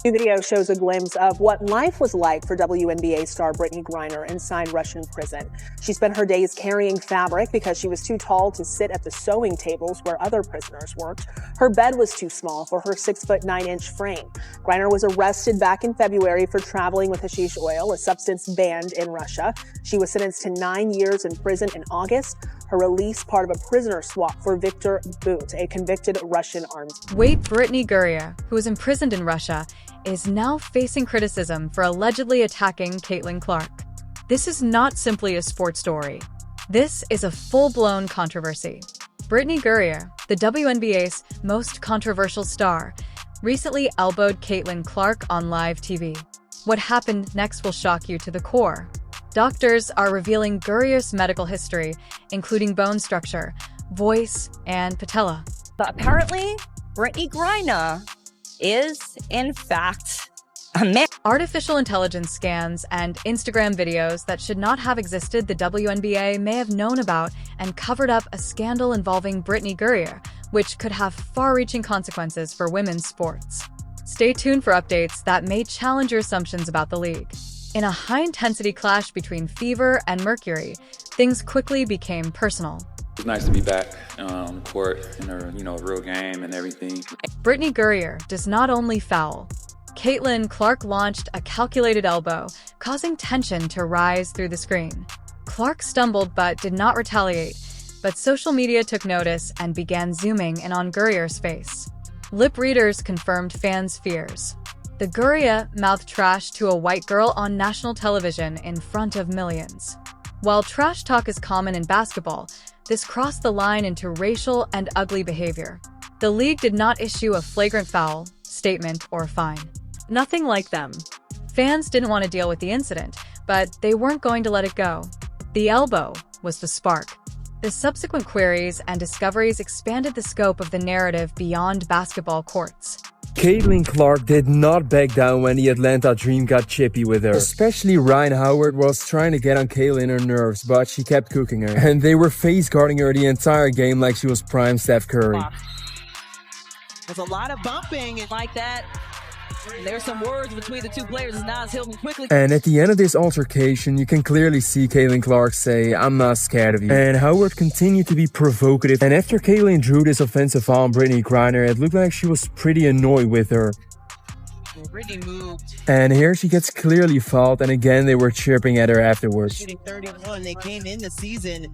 The video shows a glimpse of what life was like for WNBA star Brittney Griner inside Russian prison. She spent her days carrying fabric because she was too tall to sit at the sewing tables where other prisoners worked. Her bed was too small for her 6'9" frame. Griner was arrested back in February for traveling with hashish oil, a substance banned in Russia. She was sentenced to 9 years in prison in August. Her release part of a prisoner swap for Viktor Bout, a convicted Russian arms. Wait, Brittney Griner, who was imprisoned in Russia, is now facing criticism for allegedly attacking Caitlin Clark. This is not simply a sports story. This is a full-blown controversy. Brittney Griner, the WNBA's most controversial star, recently elbowed Caitlin Clark on live TV. What happened next will shock you to the core. Doctors are revealing Griner's medical history, including bone structure, voice, and patella. But apparently, Brittney Griner is, in fact, a man. Artificial intelligence scans and Instagram videos that should not have existed the WNBA may have known about and covered up a scandal involving Brittney Griner, which could have far-reaching consequences for women's sports. Stay tuned for updates that may challenge your assumptions about the league. In a high-intensity clash between Fever and Mercury, things quickly became personal. It's nice to be back on the court in a real game and everything. Brittney Griner does not only foul. Caitlin Clark launched a calculated elbow, causing tension to rise through the screen. Clark stumbled but did not retaliate, but social media took notice and began zooming in on Griner's face. Lip readers confirmed fans' fears. The Griner mouthed trash to a white girl on national television in front of millions. While trash talk is common in basketball, this crossed the line into racial and ugly behavior. The league did not issue a flagrant foul, statement, or fine. Nothing like them. Fans didn't want to deal with the incident, but they weren't going to let it go. The elbow was the spark. The subsequent queries and discoveries expanded the scope of the narrative beyond basketball courts. Caitlin Clark did not back down when the Atlanta Dream got chippy with her. Especially Ryan Howard was trying to get on Caitlin her nerves, but she kept cooking her. And they were face guarding her the entire game like she was prime Steph Curry. There's a lot of bumping like that. There's some words between the two players as Nas Hilton quickly. And at the end of this altercation, you can clearly see Caitlin Clark say, "I'm not scared of you." And Howard continued to be provocative. And after Caitlin drew this offensive foul on Brittney Griner, it looked like she was pretty annoyed with her. Brittney moved. And here she gets clearly fouled, and again they were chirping at her afterwards. Shooting 31, they came in the season.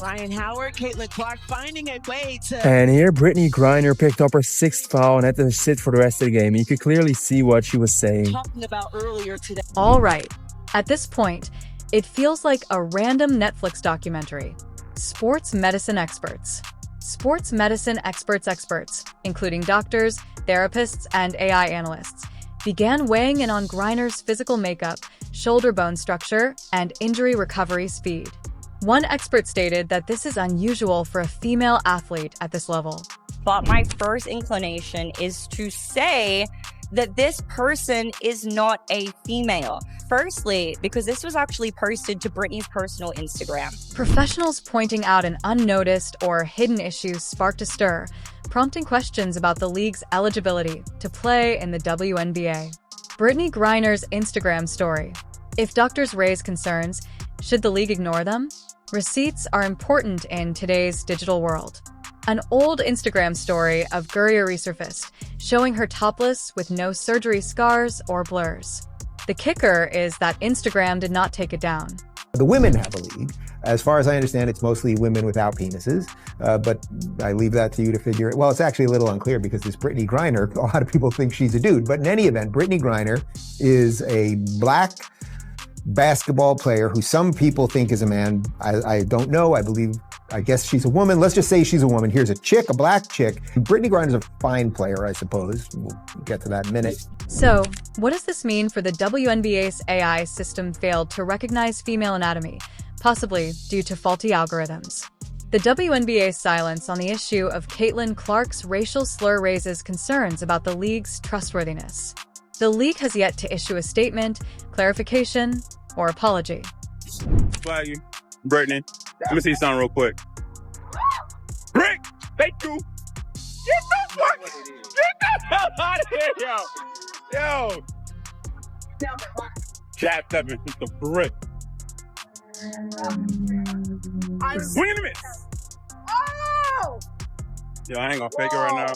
Ryan Howard, Caitlin Clark finding a way to... And here Brittney Griner picked up her 6th foul and had to sit for the rest of the game. You could clearly see what she was saying. Talking about earlier today. All right. At this point, it feels like a random Netflix documentary. Sports medicine experts. Sports medicine experts, including doctors, therapists, and AI analysts, began weighing in on Griner's physical makeup, shoulder bone structure, and injury recovery speed. One expert stated that this is unusual for a female athlete at this level. But my first inclination is to say that this person is not a female. Firstly, because this was actually posted to Brittney's personal Instagram. Professionals pointing out an unnoticed or hidden issue sparked a stir, prompting questions about the league's eligibility to play in the WNBA. Brittney Griner's Instagram story. If doctors raise concerns, should the league ignore them? Receipts are important in today's digital world. An old Instagram story of Griner resurfaced, showing her topless with no surgery scars or blurs. The kicker is that Instagram did not take it down. The women have a league. As far as I understand, it's mostly women without penises, but I leave that to you to figure it. Well, it's actually a little unclear because this Brittney Griner, a lot of people think she's a dude, but in any event, Brittney Griner is a black basketball player who some people think is a man. I don't know. I guess she's a woman. Let's just say she's a woman. Here's a chick, a black chick. Brittney Griner's a fine player, I suppose. We'll get to that in a minute. So, what does this mean for the WNBA's AI system failed to recognize female anatomy, possibly due to faulty algorithms? The WNBA's silence on the issue of Caitlin Clark's racial slur raises concerns about the league's trustworthiness. The league has yet to issue a statement, clarification, or apology. Flag you, Brittney. Let me see something real quick. Brick, thank you. Get the fuck. out of here, yo. Yo. Jacked up and hit the brick. Swing and a miss. Oh! Yo, I ain't gonna fake it right now.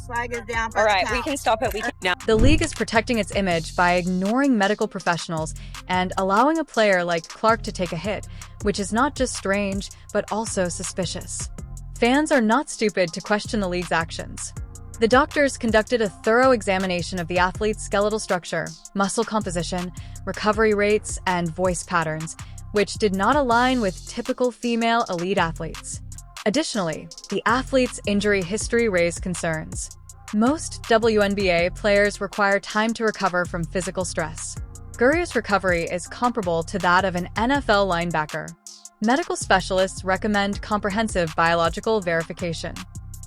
Flag is down. All right, we can stop it. We can now. The league is protecting its image by ignoring medical professionals and allowing a player like Clark to take a hit, which is not just strange, but also suspicious. Fans are not stupid to question the league's actions. The doctors conducted a thorough examination of the athlete's skeletal structure, muscle composition, recovery rates, and voice patterns, which did not align with typical female elite athletes. Additionally, the athlete's injury history raised concerns. Most WNBA players require time to recover from physical stress. Gurrier's recovery is comparable to that of an NFL linebacker. Medical specialists recommend comprehensive biological verification.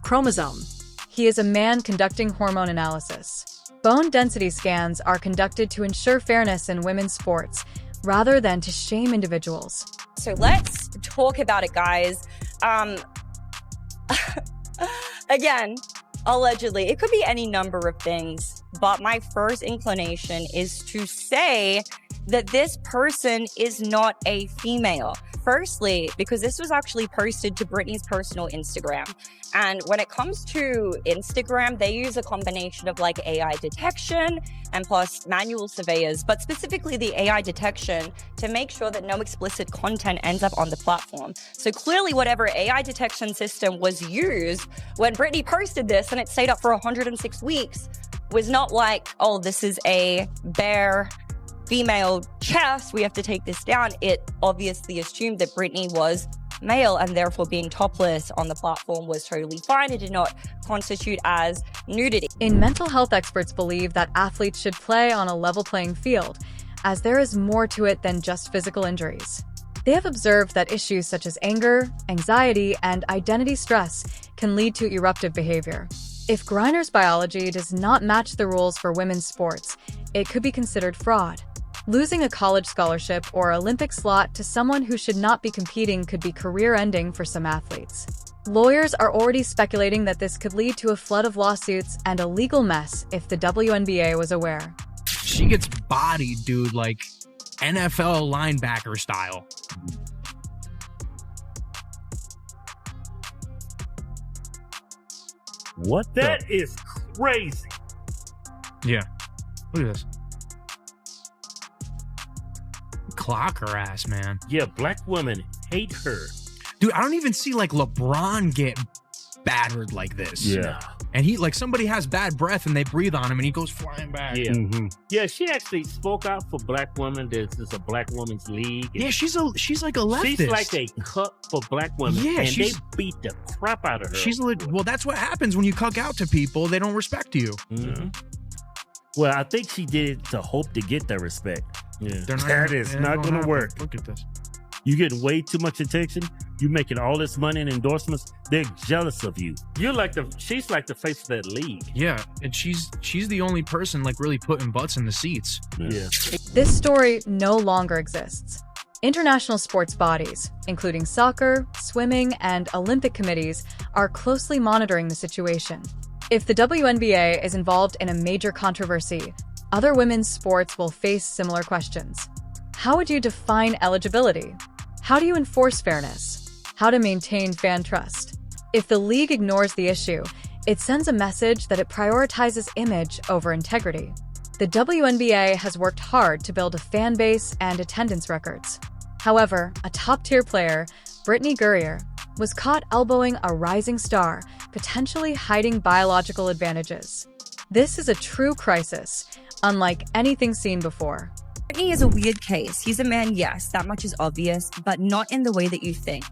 Chromosome. He is a man conducting hormone analysis. Bone density scans are conducted to ensure fairness in women's sports, rather than to shame individuals. So let's talk about it, guys. Again, allegedly, it could be any number of things, but my first inclination is to say that this person is not a female. Firstly, because this was actually posted to Brittney's personal Instagram. And when it comes to Instagram, they use a combination of like AI detection and plus manual surveyors, but specifically the AI detection to make sure that no explicit content ends up on the platform. So clearly whatever AI detection system was used when Brittney posted this and it stayed up for 106 weeks was not like, oh, this is a bare female chest, we have to take this down. It obviously assumed that Brittney was male and therefore being topless on the platform was totally fine. It did not constitute as nudity. Mental health experts believe that athletes should play on a level playing field, as there is more to it than just physical injuries. They have observed that issues such as anger, anxiety, and identity stress can lead to eruptive behavior. If Griner's biology does not match the rules for women's sports, it could be considered fraud. Losing a college scholarship or Olympic slot to someone who should not be competing could be career-ending for some athletes. Lawyers are already speculating that this could lead to a flood of lawsuits and a legal mess if the WNBA was aware. She gets bodied, dude, like NFL linebacker style. What? That is crazy. Yeah. Look at this. Clock her ass, man. Yeah, black women hate her. Dude, I don't even see like LeBron get battered like this. Yeah. And he, like, somebody has bad breath and they breathe on him and he goes flying back. Yeah. Mm-hmm. Yeah, she actually spoke out for black women. There's a black women's league. Yeah, she's like a leftist. She's like a cuck for black women. Yeah, and they beat the crap out of her. She's like, well, that's what happens when you cuck out to people. They don't respect you. Mm-hmm. Well, I think she did it to hope to get that respect. Yeah. That is not going to work. Look at this. You getting way too much attention. You making all this money and endorsements. They're jealous of you. She's like the face of that league. Yeah, and she's the only person like really putting butts in the seats. Yeah. This story no longer exists. International sports bodies, including soccer, swimming, and Olympic committees, are closely monitoring the situation. If the WNBA is involved in a major controversy, other women's sports will face similar questions. How would you define eligibility? How do you enforce fairness? How to maintain fan trust? If the league ignores the issue, it sends a message that it prioritizes image over integrity. The WNBA has worked hard to build a fan base and attendance records. However, a top-tier player, Brittney Griner, was caught elbowing a rising star, potentially hiding biological advantages. This is a true crisis, unlike anything seen before. Brittney is a weird case. He's a man, yes, that much is obvious, but not in the way that you think.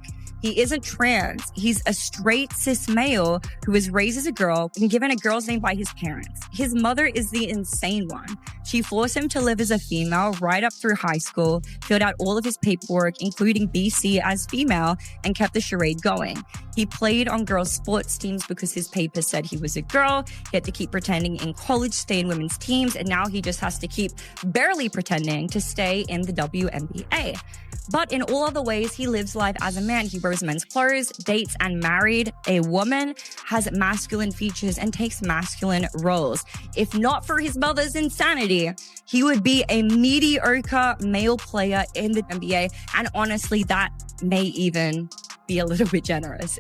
He isn't trans. He's a straight cis male who was raised as a girl and given a girl's name by his parents. His mother is the insane one. She forced him to live as a female right up through high school, filled out all of his paperwork, including BC as female, and kept the charade going. He played on girls' sports teams because his paper said he was a girl. He had to keep pretending in college, stay in women's teams, and now he just has to keep barely pretending to stay in the WNBA. But in all other ways, he lives life as a man. He wears men's clothes, dates and married a woman, has masculine features, and takes masculine roles. If not for his mother's insanity, he would be a mediocre male player in the NBA. And honestly, that may even be a little bit generous.